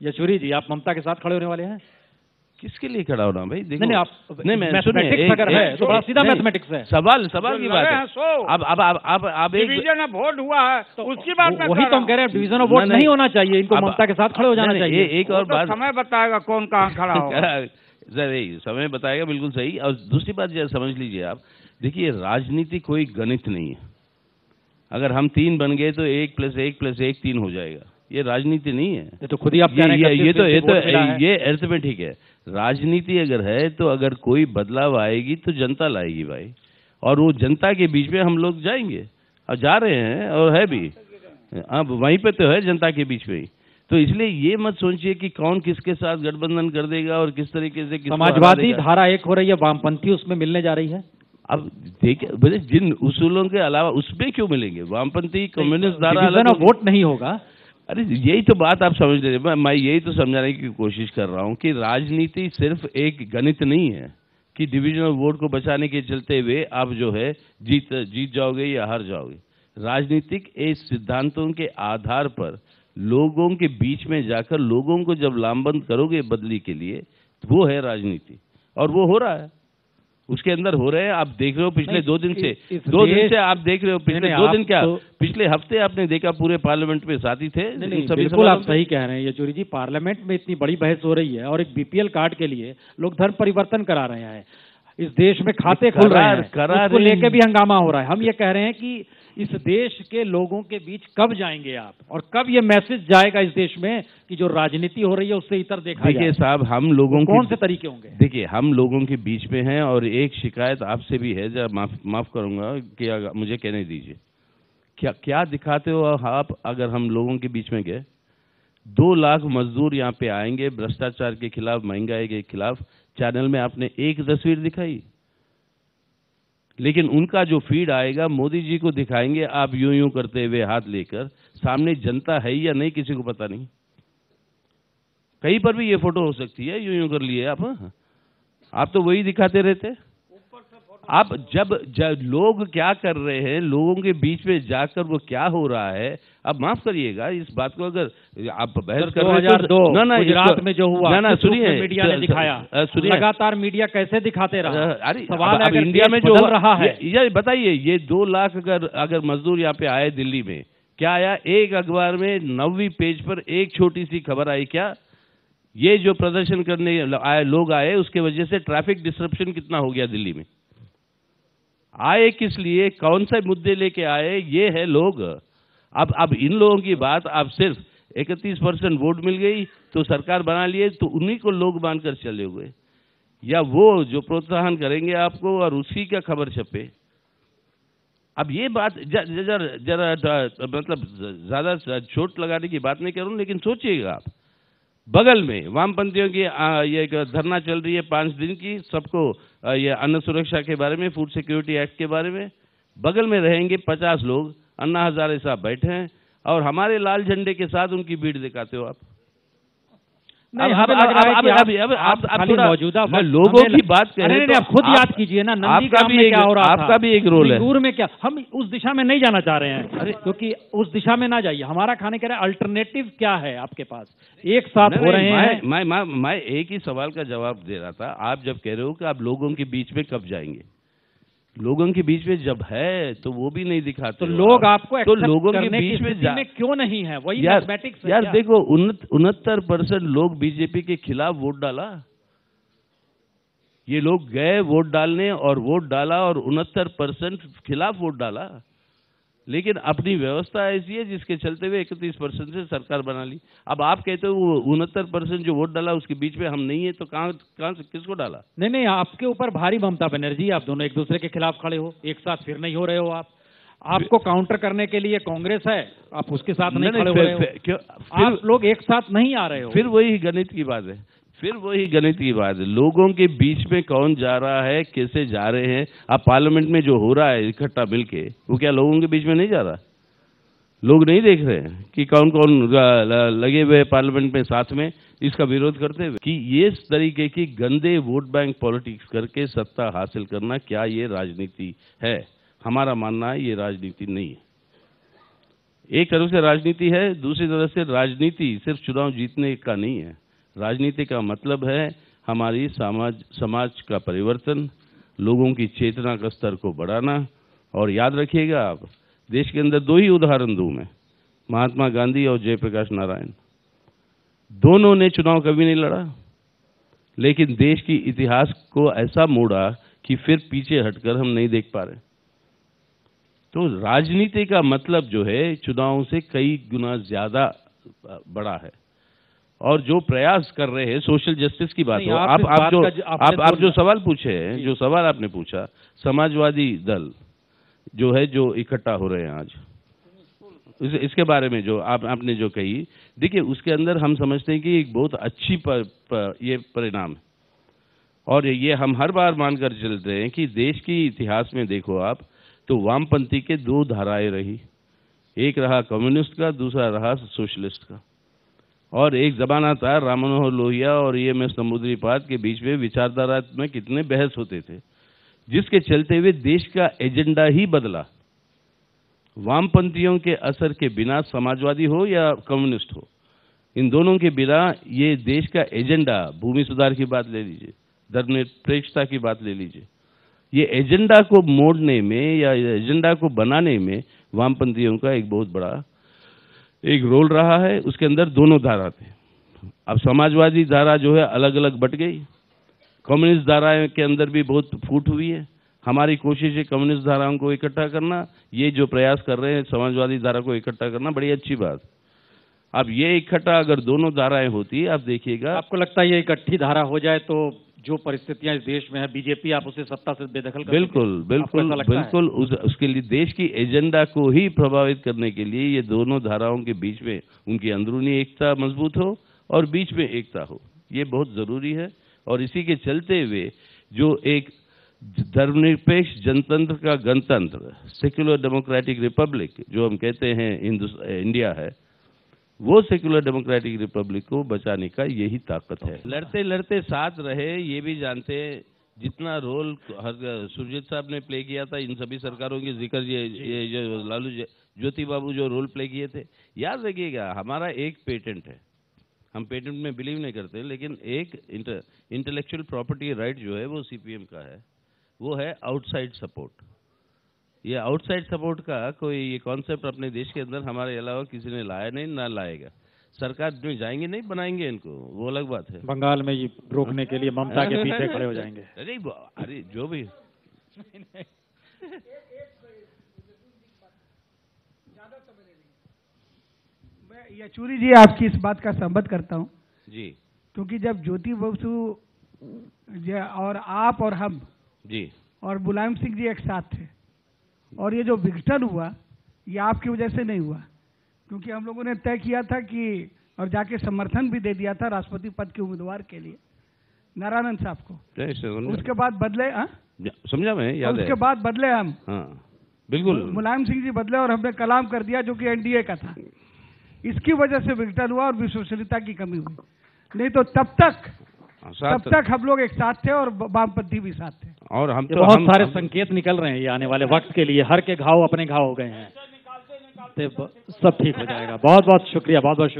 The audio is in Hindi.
येचुरी जी, आप ममता के साथ खड़े होने वाले हैं? किसके लिए खड़ा होना भाई? देखो नहीं, आप नहीं, मैं सुनिए, अगर है तो बड़ा सीधा मैथमेटिक्स है। सवाल की बात है। अब एक डिवीजन ऑफ वोट हुआ है, उसकी बात मैं वही तो हम कह रहे हैं, डिवीजन ऑफ वोट नहीं होना चाहिए, इनको ममता के साथ खड़े हो जाना चाहिए। एक और बात, समय बताएगा कौन कहाँ खड़ा होगा। समय बताएगा, बिल्कुल सही। और दूसरी बात जरा समझ लीजिए आप, देखिए राजनीति कोई गणित नहीं है। अगर हम 3 बन गए तो 1 + 1 + 1 3 हो जाएगा, ये राजनीति नहीं है। ये तो खुद ही आप कह रहे हैं, ये अर्थमेटिक है। राजनीति अगर है तो अगर कोई बदलाव आएगी तो जनता लाएगी भाई, और वो जनता के बीच में हम लोग जाएंगे, और जा रहे हैं और है भी, अब वहीं पे तो है जनता के बीच में ही। तो इसलिए ये मत सोचिए कि कौन किसके साथ गठबंधन कर देगा और किस तरीके से समाजवादी धारा 1 हो रही है, वामपंथी उसमें मिलने जा रही है। अब देखिए, जिन उसूलों के अलावा उसमें क्यों मिलेंगे? वामपंथी कम्युनिस्ट धारा अलग वोट नहीं होगा। अरे यही तो बात आप समझ रहे, मैं यही तो समझाने की कोशिश कर रहा हूँ कि राजनीति सिर्फ एक गणित नहीं है कि डिवीजन ऑफ वोट को बचाने के चलते हुए आप जो है जीत जाओगे या हार जाओगे। राजनीतिक इस सिद्धांतों के आधार पर लोगों के बीच में जाकर लोगों को जब लामबंद करोगे बदली के लिए, वो है राजनीति, और वो हो रहा है, उसके अंदर हो रहे हैं। आप देख रहे हो पिछले 2 दिन से, 2 दिन से आप देख रहे हो, पिछले 2 दिन क्या, पिछले हफ्ते आपने देखा पूरे पार्लियामेंट में साथी थे। बिल्कुल आप सही कह रहे हैं येचुरी जी, पार्लियामेंट में इतनी बड़ी बहस हो रही है और एक बीपीएल कार्ड के लिए लोग धर्म परिवर्तन करा रहे हैं, इस देश में खाते खुल रहे हैं, उसको लेके भी हंगामा हो रहा है। हम ये कह रहे हैं कि इस देश के लोगों के बीच कब जाएंगे आप, और कब ये मैसेज जाएगा इस देश में कि जो राजनीति हो रही है उससे इतर देखा जाए। देखिए साहब, हम लोगों कौन से तरीके होंगे? देखिए, हम लोगों के बीच में हैं, और एक शिकायत आपसे भी है, जरा माफ करूंगा कि मुझे कहने दीजिए, क्या दिखाते हो आप अगर हम लोगों के बीच में गए? 2 लाख मजदूर यहाँ पे आएंगे, भ्रष्टाचार के खिलाफ, महंगाई के खिलाफ। चैनल में आपने एक तस्वीर दिखाई, लेकिन उनका जो फीड आएगा मोदी जी को दिखाएंगे आप यूं करते हुए हाथ लेकर, सामने जनता है या नहीं किसी को पता नहीं। कहीं पर भी ये फोटो हो सकती है, यूं कर लिए आप तो वही दिखाते रहते। आप जब लोग क्या कर रहे हैं, लोगों के बीच में जाकर वो क्या हो रहा है, अब माफ करिएगा इस बात को, अगर आप बहस कर रहे हैं तो गुजरात में जो हुआ, सुनिए, मीडिया ने दिखाया, लगातार मीडिया कैसे दिखाते रहा। अरे सवाल अब इंडिया में जो रहा है, ये बताइए, ये 2 लाख अगर मजदूर यहाँ पे आए दिल्ली में, क्या आया? एक अखबार में 9वीं पेज पर एक छोटी सी खबर आई क्या? ये जो प्रदर्शन करने आए लोग आए, उसके वजह से ट्रैफिक डिस्ट्रप्शन कितना हो गया दिल्ली में। आए किस लिए, कौन से मुद्दे लेके आए, ये है लोग। अब इन लोगों की बात, आप सिर्फ 31% वोट मिल गई तो सरकार बना लिए, तो उन्हीं को लोग मानकर चले हुए, या वो जो प्रोत्साहन करेंगे आपको और उसी का खबर छपे। अब ये बात जरा मतलब ज्यादा चोट लगाने की बात नहीं करूं, लेकिन सोचिएगा आप, बगल में वामपंथियों की ये धरना चल रही है 5 दिन की, सबको ये अन्न सुरक्षा के बारे में, फूड सिक्योरिटी एक्ट के बारे में, बगल में रहेंगे 50 लोग, अन्ना हजारे साहब बैठे हैं, और हमारे लाल झंडे के साथ उनकी भीड़ दिखाते हो आप। मौजूदा लोगों की बात करें तो आप खुद याद कीजिए ना, नंदीग्राम में क्या हो रहा था, आपका भी एक रोल है। सिंगूर में क्या, हम उस दिशा में नहीं जाना चाह रहे हैं, क्योंकि उस दिशा में ना जाइए। हमारा खाने का अल्टरनेटिव क्या है आपके पास? एक साथ हो रहे हैं। मैं एक ही सवाल का जवाब दे रहा था। आप जब कह रहे हो कि आप लोगों के बीच में कब जाएंगे, लोगों के बीच में जब है तो वो भी नहीं दिखाते, तो लोग आपको तो लोगों के बीच में क्यों नहीं है? वही मैथमेटिक्स है। यार देखो, 69% लोग बीजेपी के खिलाफ वोट डाला। ये लोग गए वोट डालने और वोट डाला, और 69% खिलाफ वोट डाला, लेकिन अपनी व्यवस्था ऐसी है जिसके चलते हुए 31% से सरकार बना ली। अब आप कहते हो वो 69% जो वोट डाला उसके बीच में हम नहीं है, तो कहां से किसको डाला? नहीं, आपके ऊपर भारी ममता बनर्जी, आप दोनों एक दूसरे के खिलाफ खड़े हो, एक साथ फिर नहीं हो रहे हो। आपको काउंटर करने के लिए कांग्रेस है, आप उसके साथ नहीं खड़े हो रहे हो। आप लोग एक साथ नहीं आ रहे हो। फिर वही गणित की बात है, लोगों के बीच में कौन जा रहा है, कैसे जा रहे हैं। आप पार्लियामेंट में जो हो रहा है इकट्ठा मिलके, वो क्या लोगों के बीच में नहीं जा रहा? लोग नहीं देख रहे हैं कि कौन कौन लगे हुए पार्लियामेंट में साथ में इसका विरोध करते हुए, कि ये इस तरीके की गंदे वोट बैंक पॉलिटिक्स करके सत्ता हासिल करना, क्या ये राजनीति है? हमारा मानना है ये राजनीति नहीं है। एक तरफ से राजनीति है, दूसरी तरफ से राजनीति सिर्फ चुनाव जीतने का नहीं है। राजनीति का मतलब है हमारी समाज का परिवर्तन, लोगों की चेतना का स्तर को बढ़ाना। और याद रखिएगा आप, देश के अंदर 2 ही उदाहरण दूं मैं, महात्मा गांधी और जयप्रकाश नारायण। दोनों ने चुनाव कभी नहीं लड़ा, लेकिन देश की इतिहास को ऐसा मोड़ा कि फिर पीछे हटकर हम नहीं देख पा रहे। तो राजनीति का मतलब जो है चुनाव से कई गुना ज्यादा बड़ा है। और जो प्रयास कर रहे हैं सोशल जस्टिस की बात हो, आप जो सवाल पूछे हैं, जो सवाल आपने पूछा, समाजवादी दल जो है जो इकट्ठा हो रहे हैं आज, इसके बारे में जो आपने जो कही, देखिए उसके अंदर हम समझते हैं कि एक बहुत अच्छी ये परिणाम है। और ये हम हर बार मानकर चलते हैं कि देश की इतिहास में देखो आप, तो वामपंथी के 2 धाराएं रही, एक रहा कम्युनिस्ट का, दूसरा रहा सोशलिस्ट का। और एक जमाना था राम मनोहर लोहिया और EMS नंबूदरीपाद के बीच में विचारधारा में कितने बहस होते थे, जिसके चलते हुए देश का एजेंडा ही बदला। वामपंथियों के असर के बिना, समाजवादी हो या कम्युनिस्ट हो, इन दोनों के बिना ये देश का एजेंडा, भूमि सुधार की बात ले लीजिए, धर्मनिरपेक्षता की बात ले लीजिए, ये एजेंडा को मोड़ने में या एजेंडा को बनाने में वामपंथियों का एक बहुत बड़ा एक रोल रहा है। उसके अंदर दोनों धारा थे। अब समाजवादी धारा जो है अलग अलग बट गई, कम्युनिस्ट धारा के अंदर भी बहुत फूट हुई है। हमारी कोशिश है कम्युनिस्ट धाराओं को इकट्ठा करना, ये जो प्रयास कर रहे हैं समाजवादी धारा को इकट्ठा करना, बड़ी अच्छी बात। अब ये इकट्ठा अगर दोनों धाराएं होती, आप देखिएगा। आपको लगता है ये इकट्ठी धारा हो जाए तो जो परिस्थितियां इस देश में है, बीजेपी आप उसे सत्ता से बेदखल कर बिल्कुल उसके लिए देश की एजेंडा को ही प्रभावित करने के लिए ये दोनों धाराओं के बीच में उनकी अंदरूनी एकता मजबूत हो और बीच में एकता हो, ये बहुत जरूरी है। और इसी के चलते हुए जो एक धर्मनिरपेक्ष जनतंत्र का गणतंत्र, सेक्युलर डेमोक्रेटिक रिपब्लिक जो हम कहते हैं इंडिया है, वो सेक्युलर डेमोक्रेटिक रिपब्लिक को बचाने का यही ताकत है। लड़ते लड़ते साथ रहे, ये भी जानते हैं जितना रोल सुरजीत साहब ने प्ले किया था इन सभी सरकारों के जिक्र, ये जो लालू ज्योति बाबू जो रोल प्ले किए थे। याद रखिएगा, हमारा एक पेटेंट है, हम पेटेंट में बिलीव नहीं करते, लेकिन एक इंटेलेक्चुअल प्रॉपर्टी राइट जो है वो CPM का है, वो है आउटसाइड सपोर्ट। ये आउटसाइड सपोर्ट का कोई ये कॉन्सेप्ट अपने देश के अंदर हमारे अलावा किसी ने लाया नहीं, ना लाएगा। सरकार में जाएंगे नहीं, बनाएंगे इनको, वो अलग बात है। बंगाल में ये रोकने के लिए ममता के पीछे खड़े हो जाएंगे। अरे जो भी येचुरी जी, आपकी इस बात का सहमत करता हूँ जी, क्योंकि जब ज्योति बसु और आप और हम जी और मुलायम सिंह जी एक साथ थे, और ये जो विघटन हुआ ये आपकी वजह से नहीं हुआ, क्योंकि हम लोगों ने तय किया था कि, और जाके समर्थन भी दे दिया था राष्ट्रपति पद के उम्मीदवार के लिए नारायण साहब को। उसके बाद बदले, समझा मैं, याद है, उसके बाद बदले हम, बिल्कुल मुलायम सिंह जी बदले और हमने कलाम कर दिया जो कि NDA का था। इसकी वजह से विघटन हुआ और विश्वसनीयता की कमी हुई, नहीं तो तब तक हम लोग एक साथ थे और वामपंथी भी साथ थे। और हम तो बहुत सारे संकेत निकल रहे हैं ये आने वाले वक्त के लिए, हर के घाव अपने घाव हो गए हैं, सब ठीक हो जाएगा। बहुत बहुत शुक्रिया, बहुत बहुत शुक्रिया।